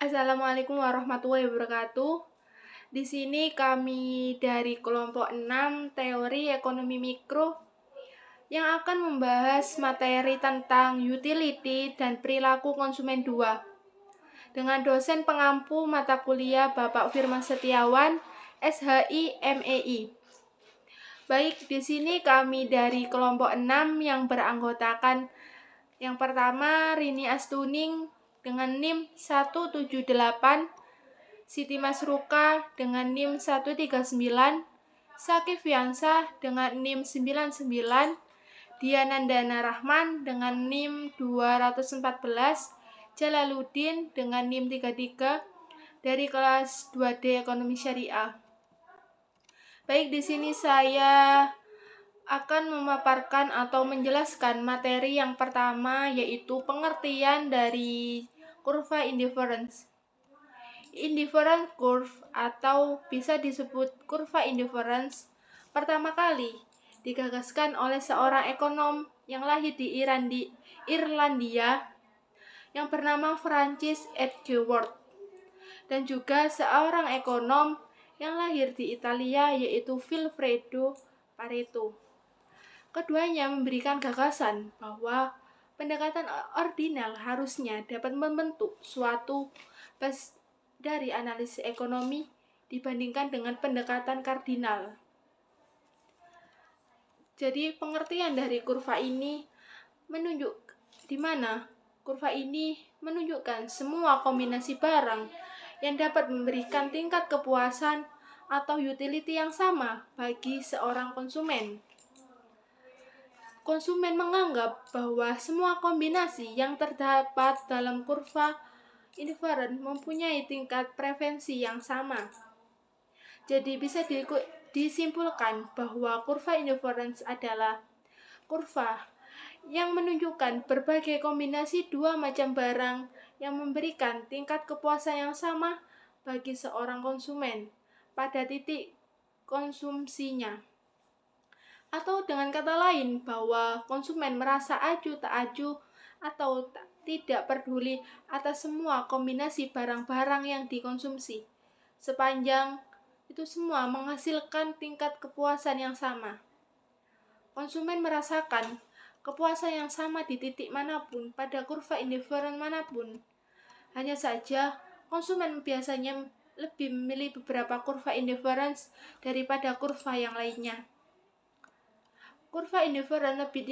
Assalamualaikum warahmatullahi wabarakatuh. Di sini kami dari kelompok 6 teori ekonomi mikro yang akan membahas materi tentang utility dan perilaku konsumen 2 dengan dosen pengampu mata kuliah Bapak Firman Setiawan, SHI MEI. Baik, di sini kami dari kelompok 6 yang beranggotakan yang pertama Rini Astuning dengan NIM 178, Siti Masruka dengan NIM 139, Sakif Fiansah dengan NIM 99, Dianandana Rahman dengan NIM 214, Jalaluddin dengan NIM 33 dari kelas 2D Ekonomi Syariah. Baik, di sini saya akan memaparkan atau menjelaskan materi yang pertama, yaitu pengertian dari kurva indifference. Indifference curve atau bisa disebut kurva indifference pertama kali digagaskan oleh seorang ekonom yang lahir di Irlandia yang bernama Francis Edgeworth, dan juga seorang ekonom yang lahir di Italia yaitu Vilfredo Pareto. Keduanya memberikan gagasan bahwa pendekatan ordinal harusnya dapat membentuk suatu dari analisis ekonomi dibandingkan dengan pendekatan kardinal. Jadi pengertian dari kurva ini menunjukkan semua kombinasi barang yang dapat memberikan tingkat kepuasan atau utility yang sama bagi seorang konsumen. Konsumen menganggap bahwa semua kombinasi yang terdapat dalam kurva indifferent mempunyai tingkat preferensi yang sama. Jadi bisa disimpulkan bahwa kurva indifference adalah kurva yang menunjukkan berbagai kombinasi dua macam barang yang memberikan tingkat kepuasan yang sama bagi seorang konsumen pada titik konsumsinya. Atau dengan kata lain, bahwa konsumen merasa aju tak aju atau tidak peduli atas semua kombinasi barang-barang yang dikonsumsi, sepanjang itu semua menghasilkan tingkat kepuasan yang sama. Konsumen merasakan kepuasan yang sama di titik manapun pada kurva indifferent manapun. Hanya saja, konsumen biasanya lebih memilih beberapa kurva indifference daripada kurva yang lainnya. Kurva indifferent lebih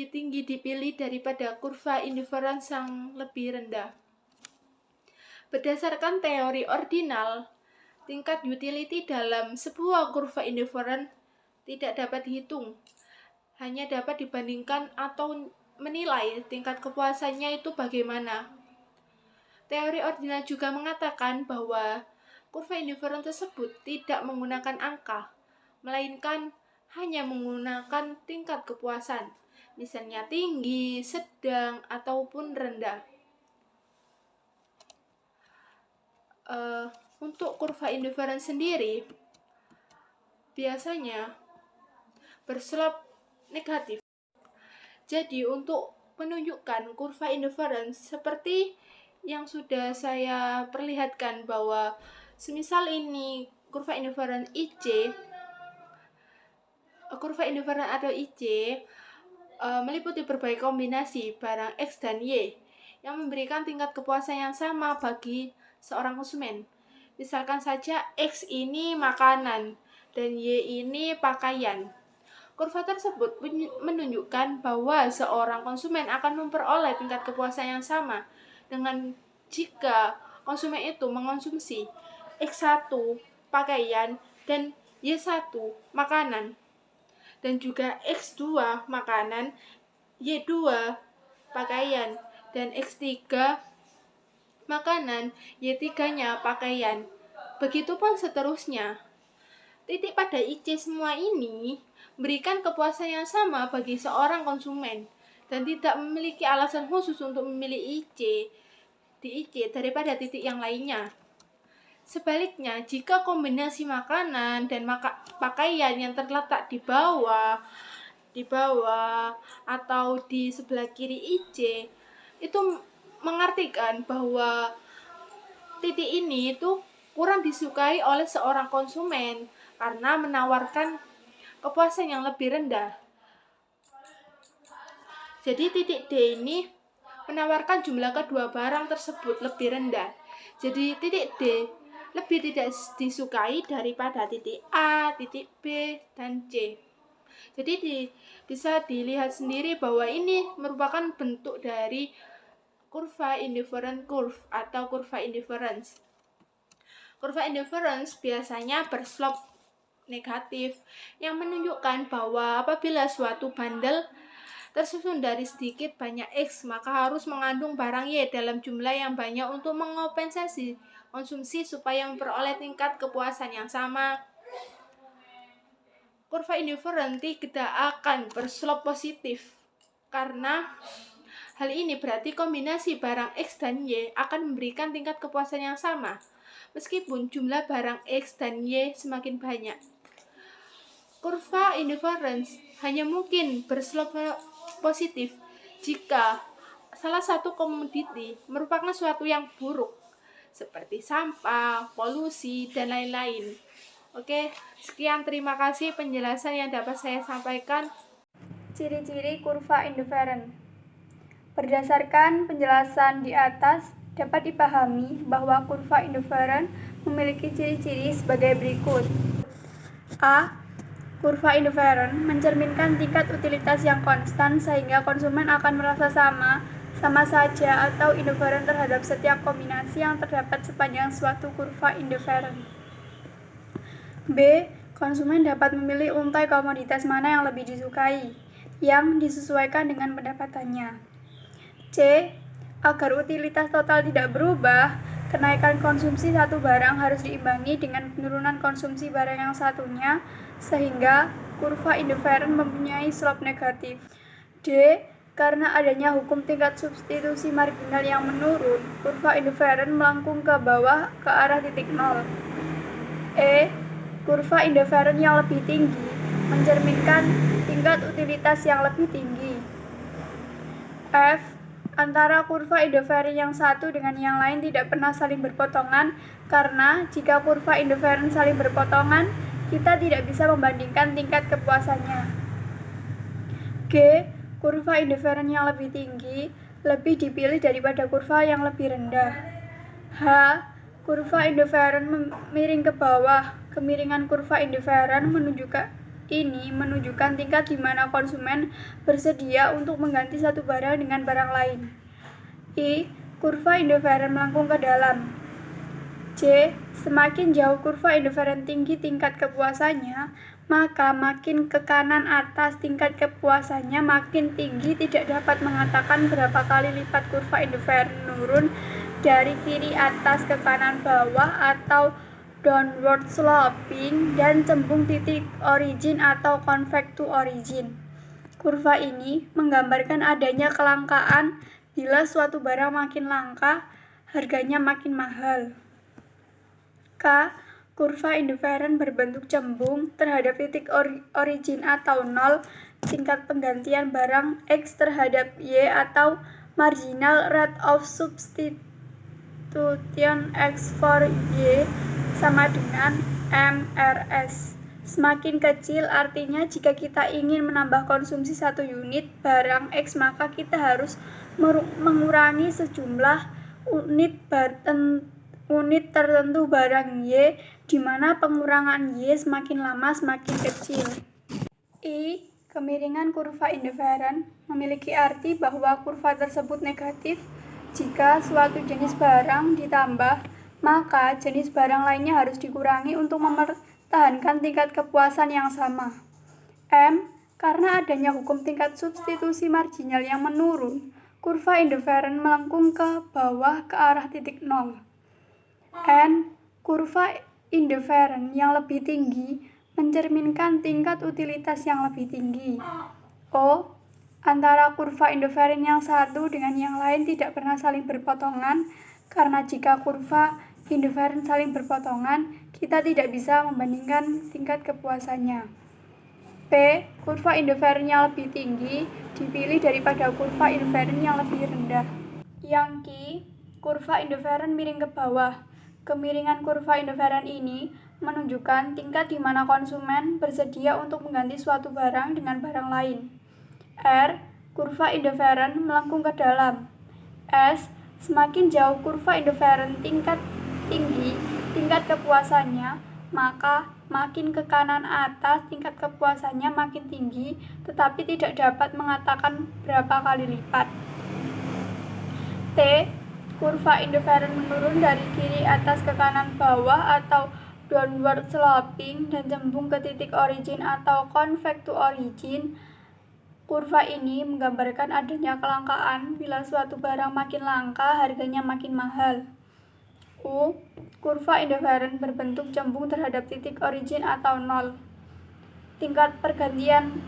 tinggi dipilih daripada kurva indifference yang lebih rendah. Berdasarkan teori ordinal, tingkat utility dalam sebuah kurva indifferent tidak dapat dihitung, hanya dapat dibandingkan atau menilai tingkat kepuasannya itu bagaimana. Teori ordinal juga mengatakan bahwa kurva indifferent tersebut tidak menggunakan angka, melainkan hanya menggunakan tingkat kepuasan, misalnya tinggi, sedang, ataupun rendah. Untuk kurva indifference sendiri biasanya berslop negatif. Jadi untuk menunjukkan kurva indifference seperti yang sudah saya perlihatkan, bahwa semisal ini kurva indifference atau IC meliputi berbagai kombinasi barang X dan Y yang memberikan tingkat kepuasan yang sama bagi seorang konsumen. Misalkan saja X ini makanan dan Y ini pakaian. Kurva tersebut menunjukkan bahwa seorang konsumen akan memperoleh tingkat kepuasan yang sama dengan jika konsumen itu mengonsumsi X1 pakaian dan Y1 makanan, dan juga X2 makanan, Y2 pakaian, dan X3 makanan, Y3-nya pakaian. Begitupun seterusnya. Titik pada IC semua ini berikan kepuasan yang sama bagi seorang konsumen dan tidak memiliki alasan khusus untuk memilih di IC daripada titik yang lainnya. Sebaliknya, jika kombinasi makanan dan pakaian yang terletak di bawah atau di sebelah kiri IC itu mengartikan bahwa titik ini itu kurang disukai oleh seorang konsumen karena menawarkan kepuasan yang lebih rendah. Jadi titik D ini menawarkan jumlah kedua barang tersebut lebih rendah. Jadi titik D lebih tidak disukai daripada titik A, titik B, dan C. Jadi bisa dilihat sendiri bahwa ini merupakan bentuk dari kurva indifferent curve atau kurva indifference. Kurva indifference biasanya berslope negatif yang menunjukkan bahwa apabila suatu bundle tersusun dari sedikit banyak X, maka harus mengandung barang Y dalam jumlah yang banyak untuk mengompensasi konsumsi supaya memperoleh tingkat kepuasan yang sama. Kurva indifferent tidak akan berslope positif karena hal ini berarti kombinasi barang X dan Y akan memberikan tingkat kepuasan yang sama meskipun jumlah barang X dan Y semakin banyak. Kurva indifference hanya mungkin berslope positif jika salah satu komoditi merupakan suatu yang buruk seperti sampah, polusi, dan lain-lain. Oke, sekian, terima kasih penjelasan yang dapat saya sampaikan. Ciri-ciri kurva indifferent. Berdasarkan penjelasan di atas, dapat dipahami bahwa kurva indifferent memiliki ciri-ciri sebagai berikut. A. Kurva indifferent mencerminkan tingkat utilitas yang konstan sehingga konsumen akan merasa sama saja atau indifferent terhadap setiap kombinasi yang terdapat sepanjang suatu kurva indifferent. B. Konsumen dapat memilih untai komoditas mana yang lebih disukai, yang disesuaikan dengan pendapatannya. C. Agar utilitas total tidak berubah, kenaikan konsumsi satu barang harus diimbangi dengan penurunan konsumsi barang yang satunya, sehingga kurva indifferent mempunyai slope negatif. D. Karena adanya hukum tingkat substitusi marginal yang menurun, kurva indifferent melengkung ke bawah ke arah titik nol. E. Kurva indifferent yang lebih tinggi mencerminkan tingkat utilitas yang lebih tinggi. F. Antara kurva indifferent yang satu dengan yang lain tidak pernah saling berpotongan, karena jika kurva indifferent saling berpotongan, kita tidak bisa membandingkan tingkat kepuasannya. G. Kurva indifferent yang lebih tinggi lebih dipilih daripada kurva yang lebih rendah. H. Kurva indifferent miring ke bawah. Kemiringan kurva indifferent menunjukkan tingkat di mana konsumen bersedia untuk mengganti satu barang dengan barang lain. I. Kurva indifferent melengkung ke dalam. J. Semakin jauh kurva indifferent tinggi tingkat kepuasannya, maka makin ke kanan atas tingkat kepuasannya makin tinggi. Tidak dapat mengatakan berapa kali lipat kurva indifferent menurun dari kiri atas ke kanan bawah atau downward sloping dan cembung titik origin atau convex to origin. Kurva ini menggambarkan adanya kelangkaan. Bila suatu barang makin langka, harganya makin mahal. K. Kurva indifferent berbentuk cembung terhadap titik origin atau nol. Tingkat penggantian barang X terhadap Y atau marginal rate of substitution X for Y sama dengan MRS. Semakin kecil artinya jika kita ingin menambah konsumsi 1 unit barang X, maka kita harus mengurangi sejumlah unit tertentu barang Y, di mana pengurangan Y semakin lama semakin kecil. I. Kemiringan kurva indifferent memiliki arti bahwa kurva tersebut negatif jika suatu jenis barang ditambah, maka jenis barang lainnya harus dikurangi untuk mempertahankan tingkat kepuasan yang sama. M. Karena adanya hukum tingkat substitusi marginal yang menurun, kurva indifferent melengkung ke bawah ke arah titik nol. N. Kurva indifferent yang lebih tinggi mencerminkan tingkat utilitas yang lebih tinggi. O. Antara kurva indifferent yang satu dengan yang lain tidak pernah saling berpotongan, karena jika kurva indifferent saling berpotongan, kita tidak bisa membandingkan tingkat kepuasannya. P. Kurva indifferent yang lebih tinggi dipilih daripada kurva indifferent yang lebih rendah. Yang Ki, kurva indiferen miring ke bawah. Kemiringan kurva indiferen ini menunjukkan tingkat di mana konsumen bersedia untuk mengganti suatu barang dengan barang lain. R, kurva indiferen melengkung ke dalam. S, semakin jauh kurva indiferen tinggi tingkat kepuasannya, maka makin ke kanan atas tingkat kepuasannya makin tinggi, tetapi tidak dapat mengatakan berapa kali lipat. T, kurva indiferen menurun dari kiri atas ke kanan bawah atau downward sloping dan cembung ke titik origin atau convex to origin. Kurva ini menggambarkan adanya kelangkaan bila suatu barang makin langka, harganya makin mahal. U, kurva indiferen berbentuk cembung terhadap titik origin atau nol. Tingkat pergantian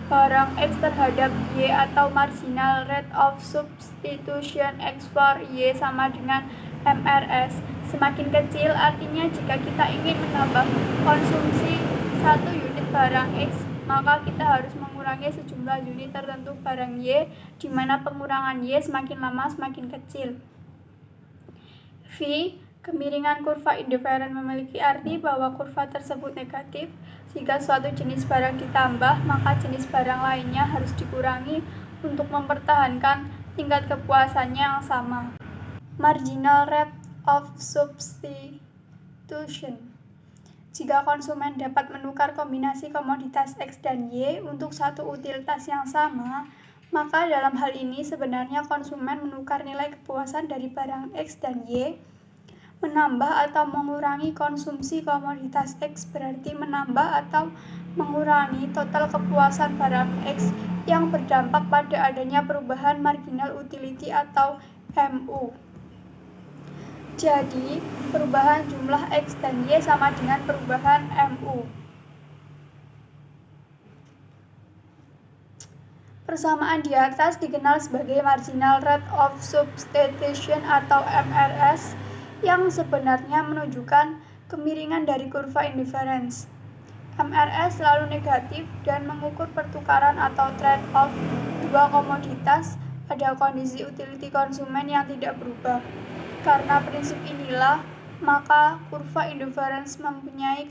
barang X terhadap Y atau marginal rate of substitution X for Y sama dengan MRS. Semakin kecil, artinya jika kita ingin menambah konsumsi 1 unit barang X, maka kita harus mengurangi sejumlah unit tertentu barang Y, di mana pengurangan Y semakin lama semakin kecil. V, kemiringan kurva indiferen memiliki arti bahwa kurva tersebut negatif. Jika suatu jenis barang ditambah, maka jenis barang lainnya harus dikurangi untuk mempertahankan tingkat kepuasannya yang sama. Marginal rate of substitution. Jika konsumen dapat menukar kombinasi komoditas X dan Y untuk satu utilitas yang sama, maka dalam hal ini sebenarnya konsumen menukar nilai kepuasan dari barang X dan Y. Menambah atau mengurangi konsumsi komoditas X berarti menambah atau mengurangi total kepuasan barang X yang berdampak pada adanya perubahan marginal utility atau MU. Jadi, perubahan jumlah X dan Y sama dengan perubahan MU. Persamaan di atas dikenal sebagai marginal rate of substitution atau MRS, yang sebenarnya menunjukkan kemiringan dari kurva indifference. MRS selalu negatif dan mengukur pertukaran atau trade-off dua komoditas pada kondisi utility konsumen yang tidak berubah. Karena prinsip inilah, maka kurva indifference mempunyai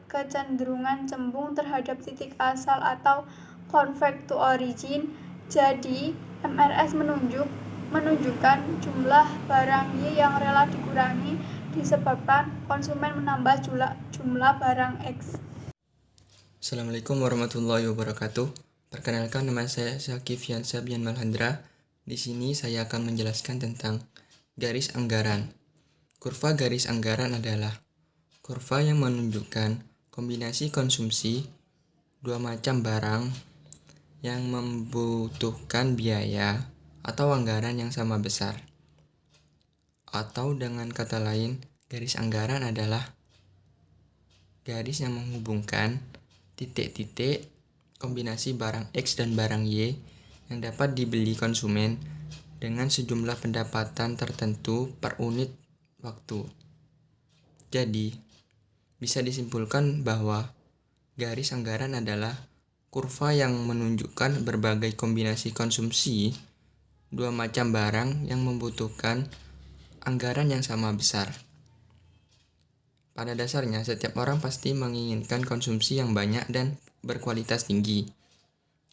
kecenderungan cembung terhadap titik asal atau convex to origin. Jadi, MRS menunjukkan jumlah barang Y yang rela dikurangi disebabkan konsumen menambah jumlah barang X. Assalamualaikum warahmatullahi wabarakatuh. Perkenalkan, nama saya Syakif Yansabian Malhandra. Di sini saya akan menjelaskan tentang garis anggaran. Kurva garis anggaran adalah kurva yang menunjukkan kombinasi konsumsi dua macam barang yang membutuhkan biaya atau anggaran yang sama besar. Atau dengan kata lain, garis anggaran adalah garis yang menghubungkan titik-titik kombinasi barang X dan barang Y yang dapat dibeli konsumen dengan sejumlah pendapatan tertentu per unit waktu. Jadi, bisa disimpulkan bahwa garis anggaran adalah kurva yang menunjukkan berbagai kombinasi konsumsi dua macam barang yang membutuhkan anggaran yang sama besar. Pada dasarnya, setiap orang pasti menginginkan konsumsi yang banyak dan berkualitas tinggi,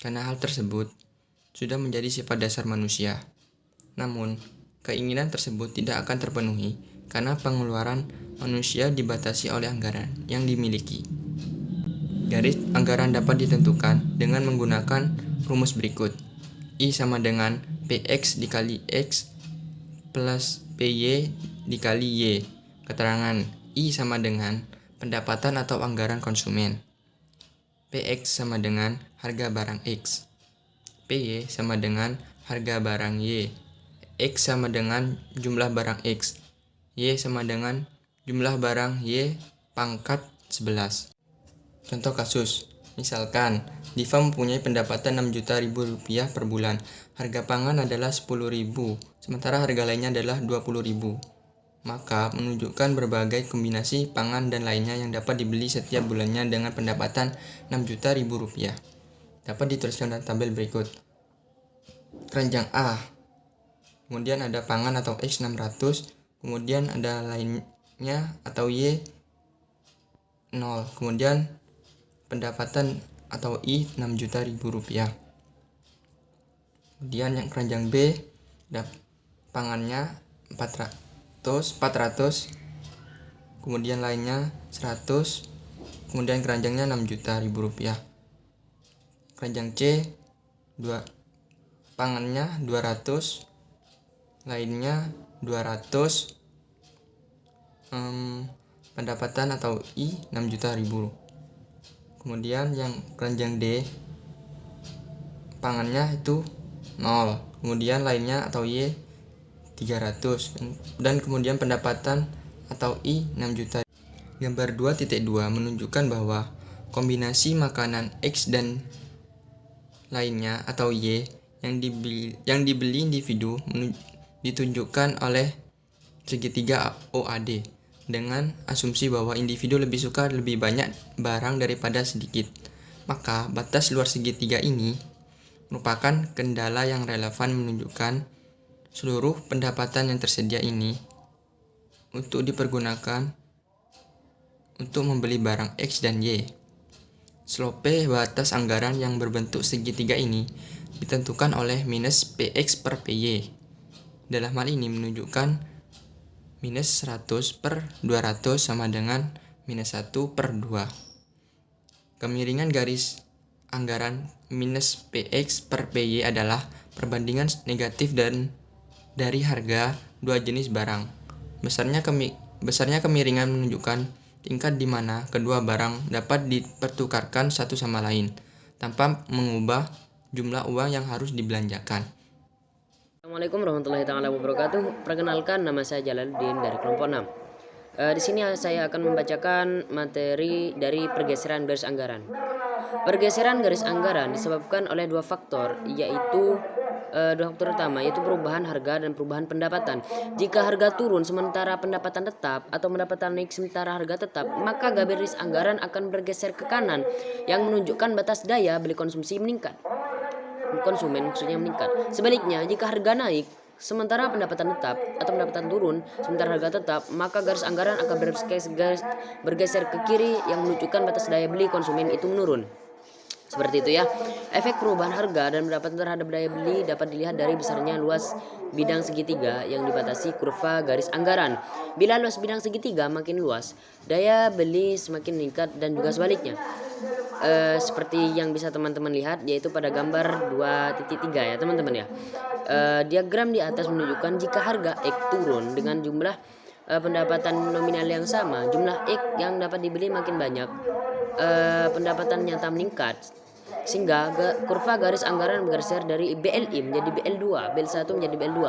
karena hal tersebut sudah menjadi sifat dasar manusia. Namun, keinginan tersebut tidak akan terpenuhi karena pengeluaran manusia dibatasi oleh anggaran yang dimiliki. Garis anggaran dapat ditentukan dengan menggunakan rumus berikut. I sama dengan PX dikali X plus PY dikali Y. Keterangan I sama dengan pendapatan atau anggaran konsumen. PX sama dengan harga barang X. PY sama dengan harga barang Y. X sama dengan jumlah barang X. Y sama dengan jumlah barang Y pangkat 11. Contoh kasus, misalkan Diva mempunyai pendapatan 6 juta rupiah per bulan. Harga pangan adalah 10.000, sementara harga lainnya adalah 20.000. Maka menunjukkan berbagai kombinasi pangan dan lainnya yang dapat dibeli setiap bulannya dengan pendapatan 6 juta rupiah. Dapat dituliskan dalam tabel berikut. Keranjang A kemudian ada pangan atau X 600, kemudian ada lainnya atau Y 0, kemudian pendapatan atau I 6 juta ribu rupiah. Kemudian yang keranjang B, pangannya 400, kemudian lainnya 100, kemudian keranjangnya 6 juta ribu rupiah. Keranjang C, pangannya 200, lainnya 200, pendapatan atau I 6 juta ribu. Kemudian yang keranjang D, pangannya itu 0, kemudian lainnya atau Y 300, dan kemudian pendapatan atau I 6 juta. Gambar 2.2 menunjukkan bahwa kombinasi makanan X dan lainnya atau Y yang dibeli individu ditunjukkan oleh segitiga OAD dengan asumsi bahwa individu lebih suka lebih banyak barang daripada sedikit. Maka batas luar segitiga ini merupakan kendala yang relevan menunjukkan seluruh pendapatan yang tersedia ini untuk dipergunakan untuk membeli barang X dan Y. Slope batas anggaran yang berbentuk segitiga ini ditentukan oleh minus PX per PY. Dalam hal ini menunjukkan minus 100 per 200 sama dengan minus 1 per 2. Kemiringan garis anggaran minus PX per PY adalah perbandingan negatif dari harga dua jenis barang. Besarnya kemiringan menunjukkan tingkat di mana kedua barang dapat dipertukarkan satu sama lain tanpa mengubah jumlah uang yang harus dibelanjakan. Assalamualaikum warahmatullahi wabarakatuh. Perkenalkan, nama saya Jalaluddin dari kelompok 6. Di sini saya akan membacakan materi dari pergeseran garis anggaran. Pergeseran garis anggaran disebabkan oleh dua faktor, yaitu dua faktor utama, yaitu perubahan harga dan perubahan pendapatan. Jika harga turun sementara pendapatan tetap, atau pendapatan naik sementara harga tetap, maka garis anggaran akan bergeser ke kanan yang menunjukkan batas daya beli konsumen maksudnya meningkat. Sebaliknya, jika harga naik sementara pendapatan tetap atau pendapatan turun sementara harga tetap, maka garis anggaran akan bergeser ke kiri yang menunjukkan batas daya beli konsumen itu menurun. Seperti itu ya. Efek perubahan harga dan pendapatan terhadap daya beli dapat dilihat dari besarnya luas bidang segitiga yang dibatasi kurva garis anggaran. Bila luas bidang segitiga makin luas, daya beli semakin meningkat dan juga sebaliknya. Seperti yang bisa teman-teman lihat, yaitu pada gambar 2.3 ya teman-teman ya. Diagram di atas menunjukkan jika harga X turun dengan jumlah pendapatan nominal yang sama, jumlah X yang dapat dibeli makin banyak, pendapatan nyata meningkat, sehingga kurva garis anggaran bergeser dari BLI menjadi BL2, BL1 menjadi BL2.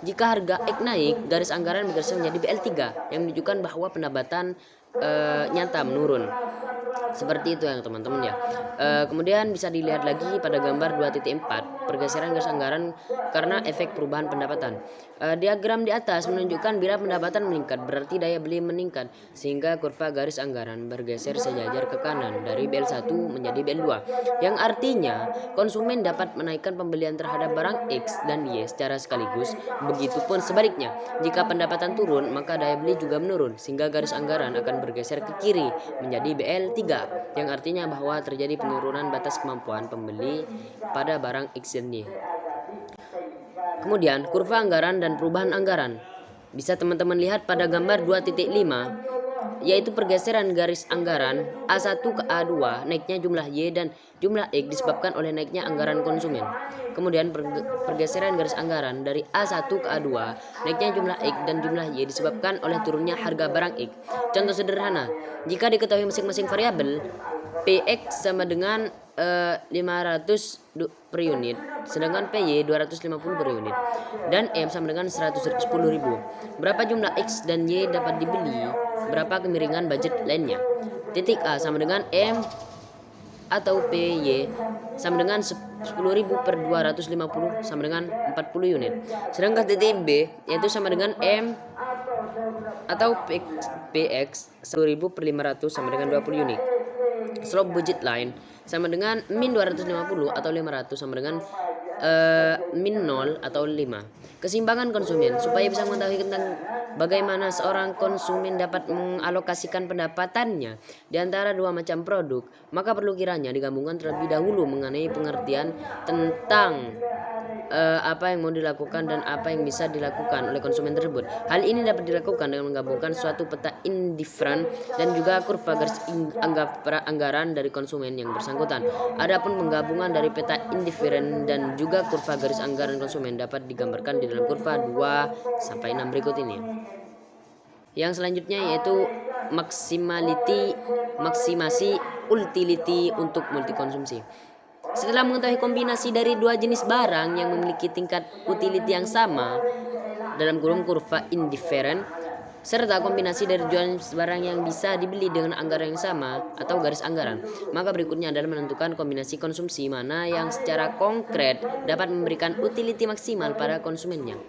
Jika harga X naik, garis anggaran bergeser menjadi BL3 yang menunjukkan bahwa pendapatan nyata menurun. Seperti itu ya teman-teman ya. Kemudian bisa dilihat lagi pada gambar 2.4 pergeseran garis anggaran karena efek perubahan pendapatan. Diagram di atas menunjukkan bila pendapatan meningkat berarti daya beli meningkat, sehingga kurva garis anggaran bergeser sejajar ke kanan dari BL1 menjadi BL2, yang artinya konsumen dapat menaikkan pembelian terhadap barang X dan Y secara sekaligus. Begitupun sebaliknya, jika pendapatan turun maka daya beli juga menurun, sehingga garis anggaran akan bergeser ke kiri menjadi BL3, yang artinya bahwa terjadi penurunan batas kemampuan pembeli pada barang X dan Y. Kemudian kurva anggaran dan perubahan anggaran bisa teman-teman lihat pada gambar 2.5, yaitu pergeseran garis anggaran A1 ke A2, naiknya jumlah Y dan jumlah X disebabkan oleh naiknya anggaran konsumen. Kemudian pergeseran garis anggaran dari A1 ke A2, naiknya jumlah X dan jumlah Y disebabkan oleh turunnya harga barang X. Contoh sederhana, jika diketahui masing-masing variabel, PX sama dengan 500 per unit, sedangkan PY 250 per unit, dan M sama dengan 110.000. Berapa jumlah X dan Y dapat dibeli? Berapa kemiringan budget lainnya? Titik A sama dengan M atau PY sama dengan 10.000 per 250 sama dengan 40 unit. Sedangkan titik B yaitu sama dengan M atau PX 10.000 per 500 sama dengan 20 unit. Slope budget line sama dengan min 250 atau 500 sama dengan min 0 atau 5. Keseimbangan konsumen. Supaya bisa mengetahui tentang bagaimana seorang konsumen dapat mengalokasikan pendapatannya di antara dua macam produk, maka perlu kiranya digabungkan terlebih dahulu mengenai pengertian tentang apa yang mau dilakukan dan apa yang bisa dilakukan oleh konsumen tersebut. Hal ini dapat dilakukan dengan menggabungkan suatu peta indifferent dan juga kurva garis anggaran dari konsumen yang bersangkutan. Adapun penggabungan dari peta indifferent dan juga kurva garis anggaran konsumen dapat digambarkan di dalam kurva 2 sampai 6 berikut ini. Yang selanjutnya yaitu maksimasi utility untuk multikonsumsi. Setelah mengetahui kombinasi dari dua jenis barang yang memiliki tingkat utility yang sama dalam kurva indifferent serta kombinasi dari dua jenis barang yang bisa dibeli dengan anggaran yang sama atau garis anggaran, maka berikutnya adalah menentukan kombinasi konsumsi mana yang secara konkret dapat memberikan utility maksimal pada konsumennya.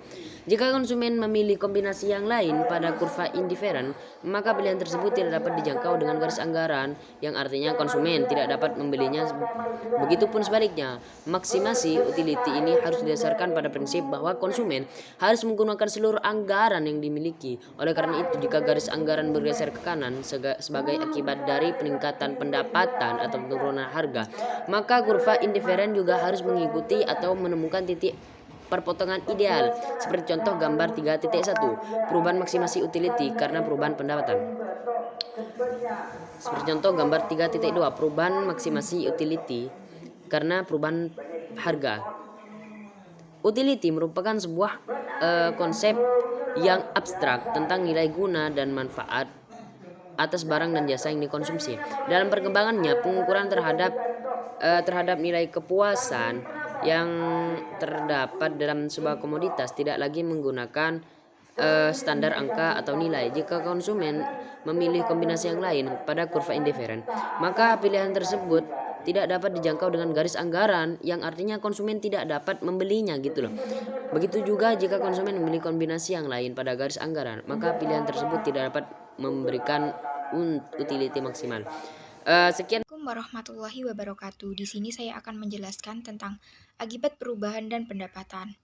Jika konsumen memilih kombinasi yang lain pada kurva indifferent, maka pilihan tersebut tidak dapat dijangkau dengan garis anggaran, yang artinya konsumen tidak dapat membelinya. Begitupun sebaliknya, maksimasi utility ini harus didasarkan pada prinsip bahwa konsumen harus menggunakan seluruh anggaran yang dimiliki. Oleh karena itu, jika garis anggaran bergeser ke kanan sebagai akibat dari peningkatan pendapatan atau penurunan harga, maka kurva indifferent juga harus mengikuti atau menemukan titik perpotongan ideal, seperti contoh gambar 3.1, perubahan maksimasi utility karena perubahan pendapatan. Seperti contoh gambar 3.2, perubahan maksimasi utility karena perubahan harga. Utility merupakan sebuah konsep yang abstrak tentang nilai guna dan manfaat atas barang dan jasa yang dikonsumsi. Dalam perkembangannya, pengukuran terhadap nilai kepuasan yang terdapat dalam sebuah komoditas tidak lagi menggunakan standar angka atau nilai. Jika konsumen memilih kombinasi yang lain pada kurva indifferent, maka pilihan tersebut tidak dapat dijangkau dengan garis anggaran, yang artinya konsumen tidak dapat membelinya gitu loh. Begitu juga jika konsumen memilih kombinasi yang lain pada garis anggaran, maka pilihan tersebut tidak dapat memberikan utility maksimal. Sekian. Assalamualaikum warahmatullahi wabarakatuh. Di sini saya akan menjelaskan tentang akibat perubahan dan pendapatan.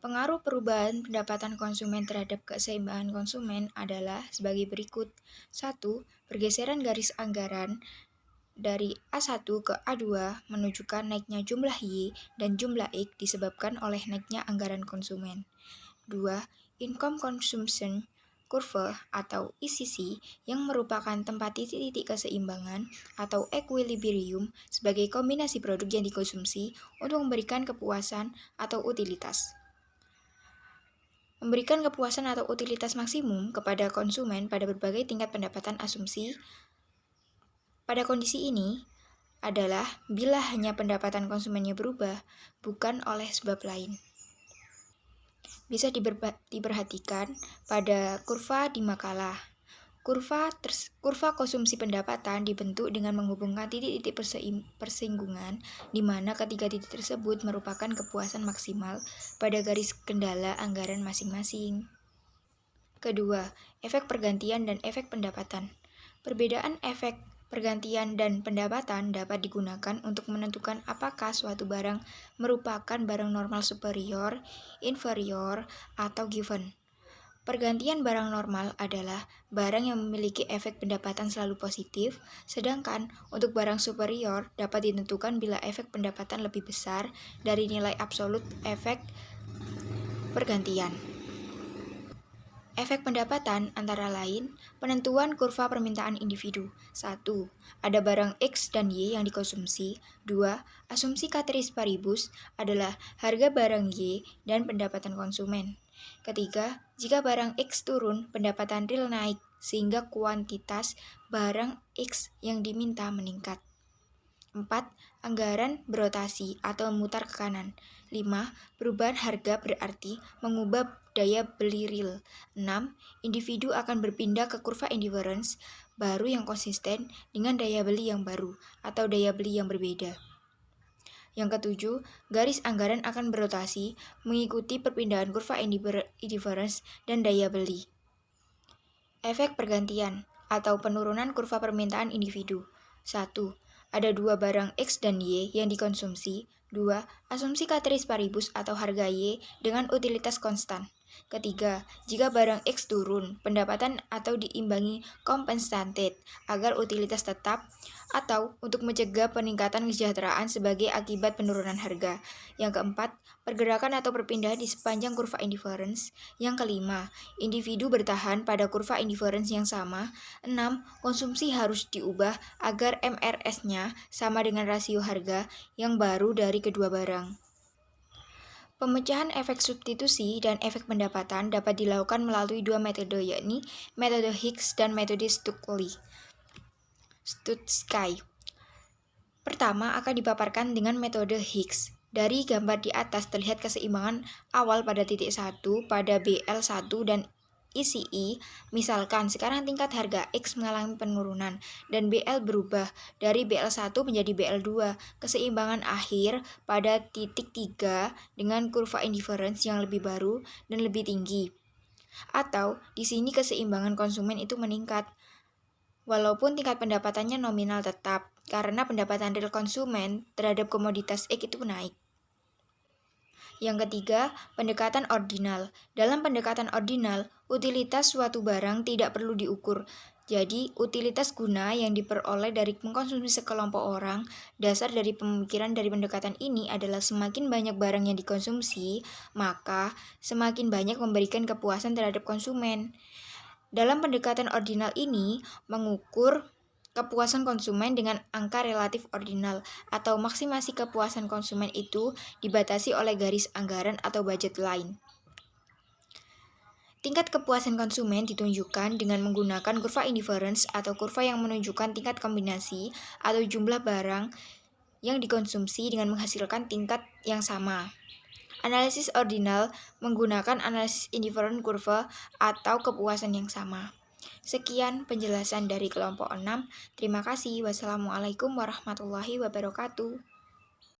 Pengaruh perubahan pendapatan konsumen terhadap keseimbangan konsumen adalah sebagai berikut. 1. Pergeseran garis anggaran dari A1 ke A2 menunjukkan naiknya jumlah Y dan jumlah X disebabkan oleh naiknya anggaran konsumen. 2. Income consumption curve atau ICC yang merupakan tempat titik-titik keseimbangan atau equilibrium sebagai kombinasi produk yang dikonsumsi untuk memberikan kepuasan atau utilitas. Memberikan kepuasan atau utilitas maksimum kepada konsumen pada berbagai tingkat pendapatan asumsi. Pada kondisi ini adalah bila hanya pendapatan konsumennya berubah, bukan oleh sebab lain. Bisa diperhatikan pada kurva di makalah. Kurva konsumsi pendapatan dibentuk dengan menghubungkan titik-titik persinggungan, di mana ketiga titik tersebut merupakan kepuasan maksimal pada garis kendala anggaran masing-masing. Kedua, efek pergantian dan efek pendapatan. Perbedaan efek pergantian dan pendapatan dapat digunakan untuk menentukan apakah suatu barang merupakan barang normal superior, inferior, atau given. Pergantian barang normal adalah barang yang memiliki efek pendapatan selalu positif, sedangkan untuk barang superior dapat ditentukan bila efek pendapatan lebih besar dari nilai absolut efek pergantian. Efek pendapatan antara lain penentuan kurva permintaan individu. 1. Ada barang X dan Y yang dikonsumsi. 2. Asumsi ceteris paribus adalah harga barang Y dan pendapatan konsumen. Ketiga, jika barang X turun, pendapatan real naik, sehingga kuantitas barang X yang diminta meningkat. 4. Anggaran berotasi atau memutar ke kanan. 5. Perubahan harga berarti mengubah daya beli real. 6. Individu akan berpindah ke kurva indifference baru yang konsisten dengan daya beli yang baru atau daya beli yang berbeda. Yang ketujuh, garis anggaran akan berotasi mengikuti perpindahan kurva indifference dan daya beli. Efek pergantian atau penurunan kurva permintaan individu. 1. Ada dua barang X dan Y yang dikonsumsi. 2. Asumsi ceteris paribus atau harga Y dengan utilitas konstan. Ketiga, jika barang X turun, pendapatan atau diimbangi compensated agar utilitas tetap atau untuk mencegah peningkatan kesejahteraan sebagai akibat penurunan harga. Yang keempat, pergerakan atau perpindahan di sepanjang kurva indifference. Yang kelima, individu bertahan pada kurva indifference yang sama. 6. Konsumsi harus diubah agar MRS-nya sama dengan rasio harga yang baru dari kedua barang. Pemecahan efek substitusi dan efek pendapatan dapat dilakukan melalui dua metode, yakni metode Hicks dan metode Studsky. Pertama akan dipaparkan dengan metode Hicks. Dari gambar di atas terlihat keseimbangan awal pada titik 1 pada BL1 dan ICI. Misalkan sekarang tingkat harga X mengalami penurunan dan BL berubah dari BL1 menjadi BL2. Keseimbangan akhir pada titik 3 dengan kurva indifference yang lebih baru dan lebih tinggi. Atau di sini keseimbangan konsumen itu meningkat walaupun tingkat pendapatannya nominal tetap karena pendapatan real konsumen terhadap komoditas X itu naik. Yang ketiga, pendekatan ordinal. Dalam pendekatan ordinal, utilitas suatu barang tidak perlu diukur. Jadi, utilitas guna yang diperoleh dari mengkonsumsi sekelompok orang, dasar dari pemikiran dari pendekatan ini adalah semakin banyak barang yang dikonsumsi, maka semakin banyak memberikan kepuasan terhadap konsumen. Dalam pendekatan ordinal ini, mengukur kepuasan konsumen dengan angka relatif ordinal atau maksimasi kepuasan konsumen itu dibatasi oleh garis anggaran atau budget line. Tingkat kepuasan konsumen ditunjukkan dengan menggunakan kurva indifference atau kurva yang menunjukkan tingkat kombinasi atau jumlah barang yang dikonsumsi dengan menghasilkan tingkat yang sama. Analisis ordinal menggunakan analisis indifferent kurva atau kepuasan yang sama. Sekian penjelasan dari kelompok 6. Terima kasih. Wassalamualaikum warahmatullahi wabarakatuh.